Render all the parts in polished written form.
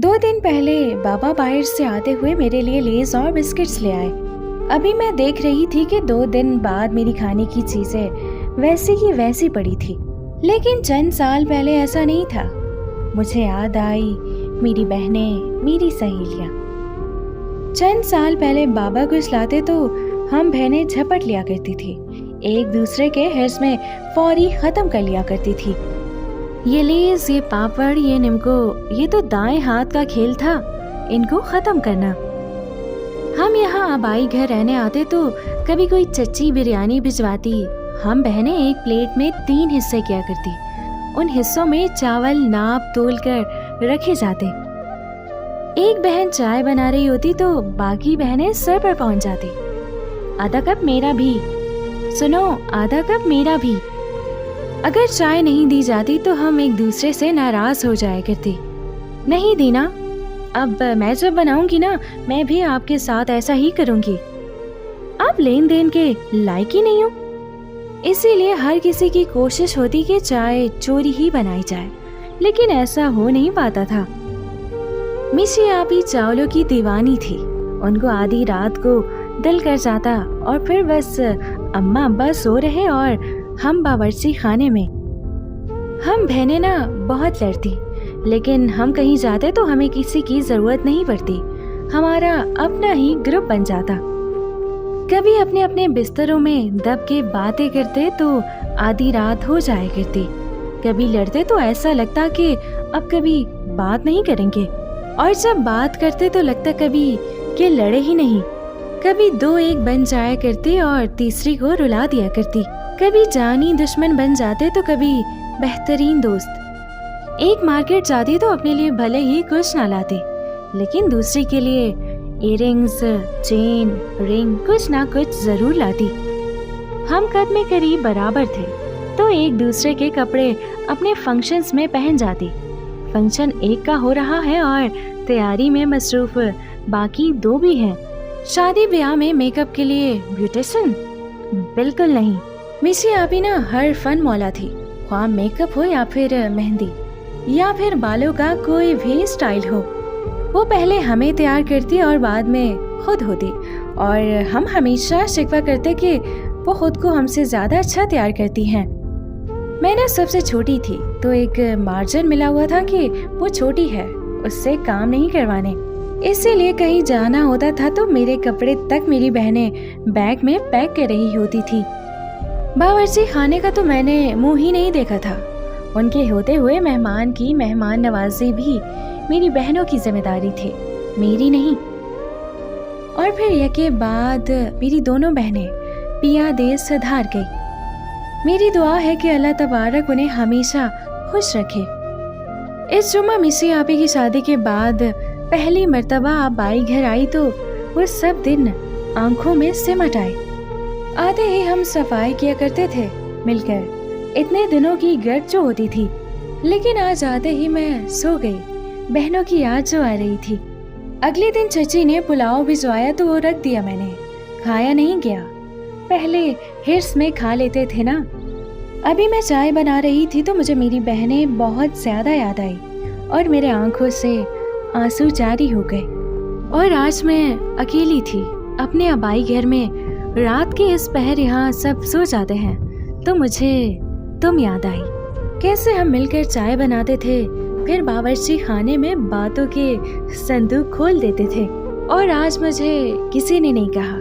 2 दिन पहले बाबा बाहर से आते हुए मेरे लिए लेज और बिस्किट्स ले आए। अभी मैं देख रही थी कि 2 दिन बाद मेरी खाने की चीजें वैसी की वैसी पड़ी थी, लेकिन चंद साल पहले ऐसा नहीं था। मुझे याद आई मेरी बहनें, मेरी सहेलियां। चंद साल पहले बाबा कुछ लाते तो हम बहनें झपट लिया करती थी, एक दूसरे के हिर्स में फौरी खत्म कर लिया करती थी। ये लेज, ये पापड़, ये निम्को, ये तो दाएं हाथ का खेल था, इनको खत्म करना। हम यहाँ आबाई घर रहने आते तो कभी कोई चच्ची बिरयानी भिजवाती। हम बहनें एक प्लेट में 3 हिस्से किया करती। उन हिस्सों में चावल नाप तोल कर रखे जाते। एक बहन चाय बना रही होती तो बाकी बहनें सर पर पहुंच जाती। आधा कप मेरा भी, सुनो, आधा कप मेरा भी। अगर चाय नहीं दी जाती तो हम एक दूसरे से नाराज हो जाया करते। नहीं दी ना, अब मैं जब बनाऊंगी ना, मैं भी आपके साथ ऐसा ही करूंगी। आप लेन देन के लायक ही नहीं हो। इसीलिए हर किसी की कोशिश होती कि चाय चोरी ही बनाई जाए, लेकिन ऐसा हो नहीं पाता था। मिशी आपी चावलों की दीवानी थी। उनको आधी रात को दिल कर जाता और फिर बस अम्मा अब्बा सो रहे और हम बावर्ची खाने में। हम बहनें ना बहुत लड़ती, लेकिन हम कहीं जाते तो हमें किसी की जरूरत नहीं पड़ती। हमारा अपना ही ग्रुप बन जाता। कभी अपने अपने बिस्तरों में दब के बातें करते तो आधी रात हो जाया करती। कभी लड़ते तो ऐसा लगता कि अब कभी बात नहीं करेंगे, और जब बात करते तो लगता कभी कि लड़े ही नहीं। कभी 2-1 बन जाया करती और तीसरी को रुला दिया करती। कभी जानी दुश्मन बन जाते तो कभी बेहतरीन दोस्त। एक मार्केट जाती तो अपने लिए भले ही कुछ ना लाती, लेकिन दूसरी के लिए इयररिंग्स, चेन, रिंग, कुछ ना कुछ जरूर लाती। हम कद में करीब बराबर थे तो एक दूसरे के कपड़े अपने फंक्शंस में पहन जाती। फंक्शन एक का हो रहा है और तैयारी में मसरूफ बाकी 2 भी हैं। शादी ब्याह में मेकअप के लिए ब्यूटिशियन? बिल्कुल नहीं। मिशी आपी ना हर फन मौला थी, ख्वाह मेकअप हो या फिर मेहंदी या फिर बालों का कोई भी स्टाइल हो। वो पहले हमें तैयार करती और बाद में खुद होती, और हम हमेशा शिकवा करते कि वो खुद को हमसे ज्यादा अच्छा तैयार करती हैं। मैं ना सबसे छोटी थी तो एक मार्जिन मिला हुआ था कि वो छोटी है, उससे काम नहीं करवाने। इसीलिए कहीं जाना होता था तो मेरे कपड़े तक मेरी बहनें बैग में पैक कर रही होती थी। बावर्ची खाने का तो मैंने मुंह ही नहीं देखा था। उनके होते हुए मेहमान की मेहमान नवाजी भी मेरी बहनों की जिम्मेदारी थी, मेरी नहीं। और फिर यके बाद मेरी दोनों बहनें पिया दे सुधार गई। मेरी दुआ है कि अल्लाह तबारक उन्हें हमेशा खुश रखे। इस जुम्मा मिशी आपी की शादी के बाद पहली मर्तबा आबाई घर आई तो वो सब दिन आंखों में सिमट आए। आते ही हम सफाई किया करते थे मिलकर। इतने दिनों की गर्द जो होती थी, लेकिन आज आते ही मैं सो गई। बहनों की याद जो आ रही थी। अगले दिन चची ने पुलाव भिजवाया तो वो रख दिया मैंने, खाया नहीं गया। पहले हिर्स में खा लेते थे ना। अभी मैं चाय बना रही थी तो मुझे मेरी बहनें बहुत ज्यादा याद आई और मेरे आंखों से आंसू जारी हो गए। और आज मैं अकेली थी अपने आबाई घर में। रात के इस पहर यहाँ सब सो जाते हैं तो मुझे तुम याद आई। कैसे हम मिलकर चाय बनाते थे, फिर बावर्ची खाने में बातों के संदूक खोल देते थे। और आज मुझे किसी ने नहीं कहा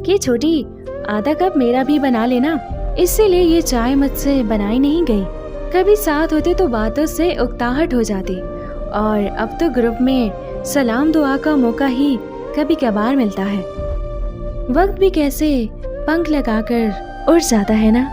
कि छोटी, आधा कप मेरा भी बना लेना। इसीलिए ये चाय मुझसे बनाई नहीं गई। कभी साथ होते तो बातों से उकताहट हो जाती, और अब तो ग्रुप में सलाम दुआ का मौका ही कभी कभार मिलता है। वक्त भी कैसे पंख लगाकर उड़ जाता है ना।